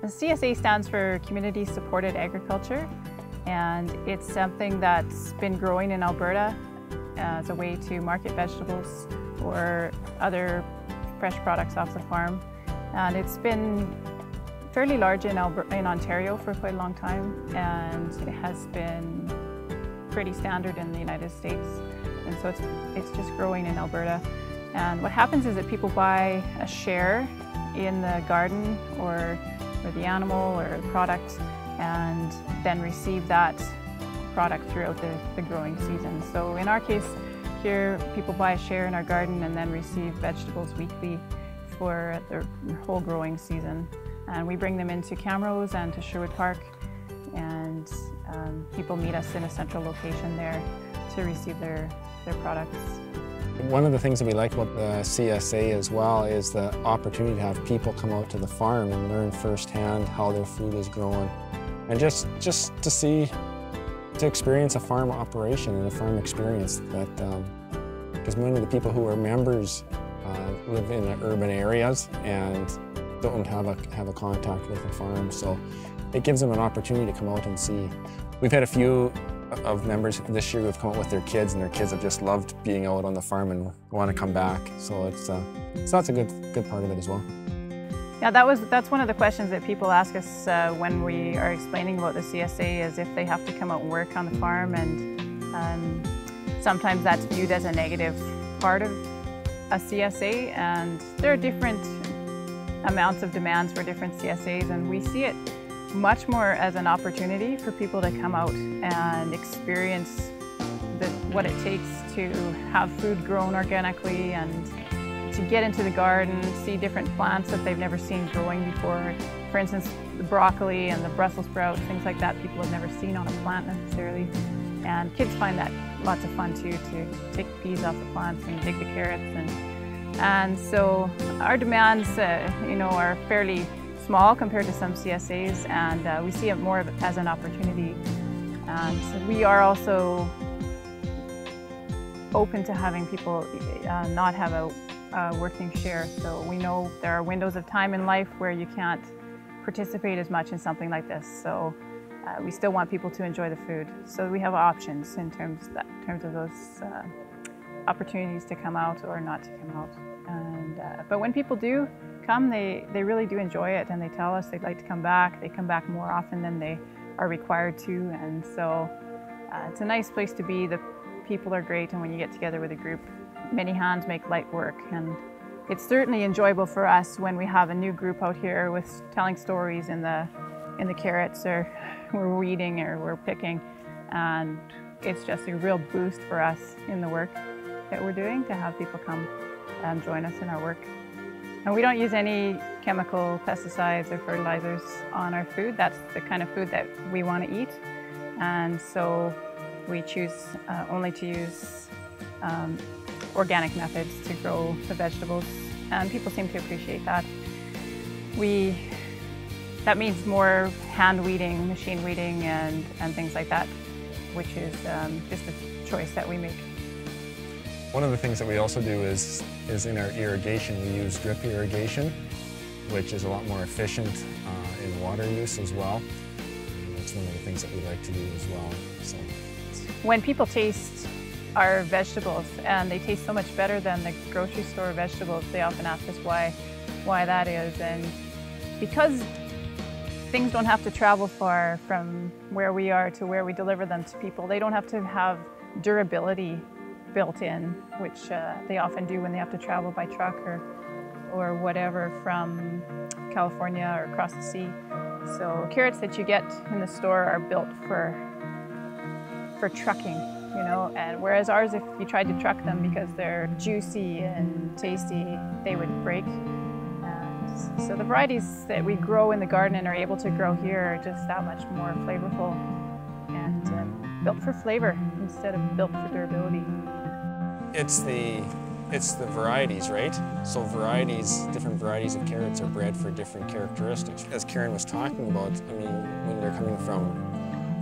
The CSA stands for Community Supported Agriculture, and it's something that's been growing in Alberta as a way to market vegetables or other fresh products off the farm. And it's been fairly large in Ontario for quite a long time, and it has been pretty standard in the United States. And so it's just growing in Alberta. And what happens is that people buy a share in the garden or the animal or the product, and then receive that product throughout the growing season. So in our case here, people buy a share in our garden and then receive vegetables weekly for the whole growing season. And we bring them into Camrose and to Sherwood Park, and people meet us in a central location there to receive their products. One of the things that we like about the CSA as well is the opportunity to have people come out to the farm and learn firsthand how their food is grown. And just to experience a farm operation and a farm experience that, because many of the people who are members live in the urban areas and don't have a contact with the farm, so it gives them an opportunity to come out and see. We've had a few of members this year who have come out with their kids, and their kids have just loved being out on the farm and want to come back. So so that's a good part of it as well. Yeah, that's one of the questions that people ask us when we are explaining about the CSA, is if they have to come out and work on the farm, and sometimes that's viewed as a negative part of a CSA, and there are different amounts of demands for different CSAs, and we see it much more as an opportunity for people to come out and experience what it takes to have food grown organically, and to get into the garden, see different plants that they've never seen growing before. For instance, the broccoli and the Brussels sprouts, things like that people have never seen on a plant necessarily. And kids find that lots of fun too, to take the peas off the plants and dig the carrots. And so our demands are fairly small compared to some CSAs, and we see it more as an opportunity. And so we are also open to having people not have a working share. So we know there are windows of time in life where you can't participate as much in something like this. So we still want people to enjoy the food. So we have options in terms of those opportunities to come out or not to come out. But when people do come, they really do enjoy it, and they tell us they'd like to come back. They come back more often than they are required to, and so it's a nice place to be. The people are great, and when you get together with a group, many hands make light work, and it's certainly enjoyable for us when we have a new group out here with telling stories in the carrots, or we're weeding or we're picking, and it's just a real boost for us in the work that we're doing to have people come and join us in our work. And we don't use any chemical pesticides or fertilizers on our food. That's the kind of food that we want to eat. And so we choose only to use organic methods to grow the vegetables. And people seem to appreciate that. That means more hand weeding, machine weeding, and things like that, which is just a choice that we make. One of the things that we also do is in our irrigation, we use drip irrigation, which is a lot more efficient in water use as well. And that's one of the things that we like to do as well. So, when people taste our vegetables, and they taste so much better than the grocery store vegetables, they often ask us why that is. And because things don't have to travel far from where we are to where we deliver them to people, they don't have to have durability built in, which they often do when they have to travel by truck or whatever from California or across the sea. So carrots that you get in the store are built for trucking, and whereas ours, if you tried to truck them because they're juicy and tasty, they would break. And so the varieties that we grow in the garden and are able to grow here are just that much more flavorful and built for flavor instead of built for durability. It's the varieties, right? So different varieties of carrots are bred for different characteristics. As Karen was talking about, I mean, when they're coming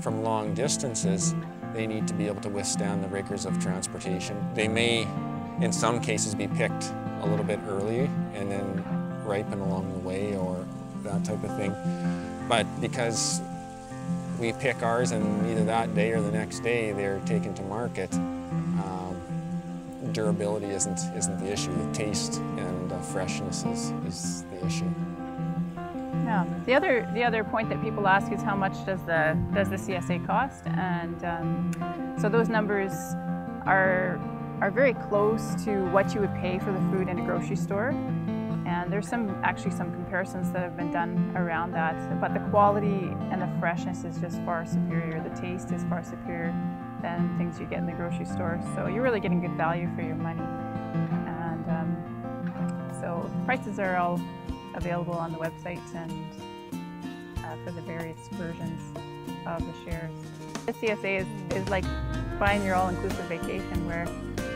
from long distances, they need to be able to withstand the rigors of transportation. They may, in some cases, be picked a little bit early and then ripen along the way, or that type of thing. But because we pick ours and either that day or the next day they're taken to market, durability isn't the issue. The taste and freshness is the issue. Yeah. The other point that people ask is how much does the CSA cost, and so those numbers are very close to what you would pay for the food in a grocery store. And there's actually some comparisons that have been done around that, but the quality and the freshness is just far superior. The taste is far superior than things you get in the grocery store. So you're really getting good value for your money. And so prices are all available on the website and for the various versions of the shares. The CSA is like buying your all-inclusive vacation, where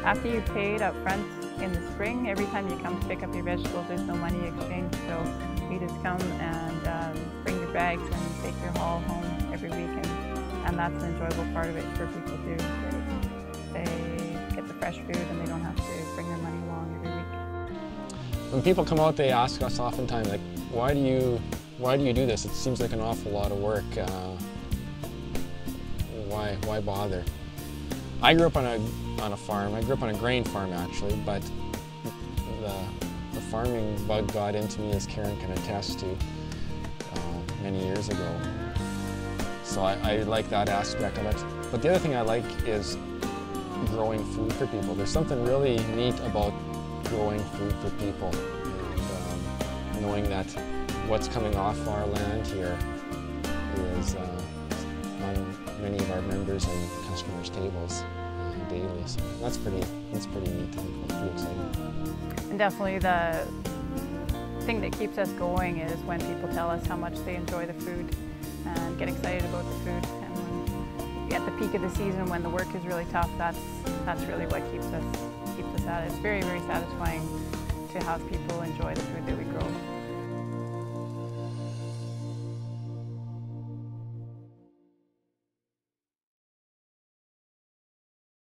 after you've paid up front in the spring, every time you come to pick up your vegetables, there's no money exchange. So you just come and bring your bags and take your haul home every week, and that's an enjoyable part of it for people too. They get the fresh food and they don't have to bring their money along every week. When people come out, they ask us oftentimes, like, why do you do this? It seems like an awful lot of work. Why bother? I grew up on a farm. I grew up on a grain farm actually, but the farming bug got into me, as Karen can attest to, many years ago. So I like that aspect of it. But the other thing I like is growing food for people. There's something really neat about growing food for people, and knowing that what's coming off our land here is on many of our members and customers' tables daily. So that's pretty neat. It's pretty exciting. And definitely the thing that keeps us going is when people tell us how much they enjoy the food and get excited about the food. And at the peak of the season, when the work is really tough, that's really what keeps us at it. It's very, very satisfying to have people enjoy the food that we grow.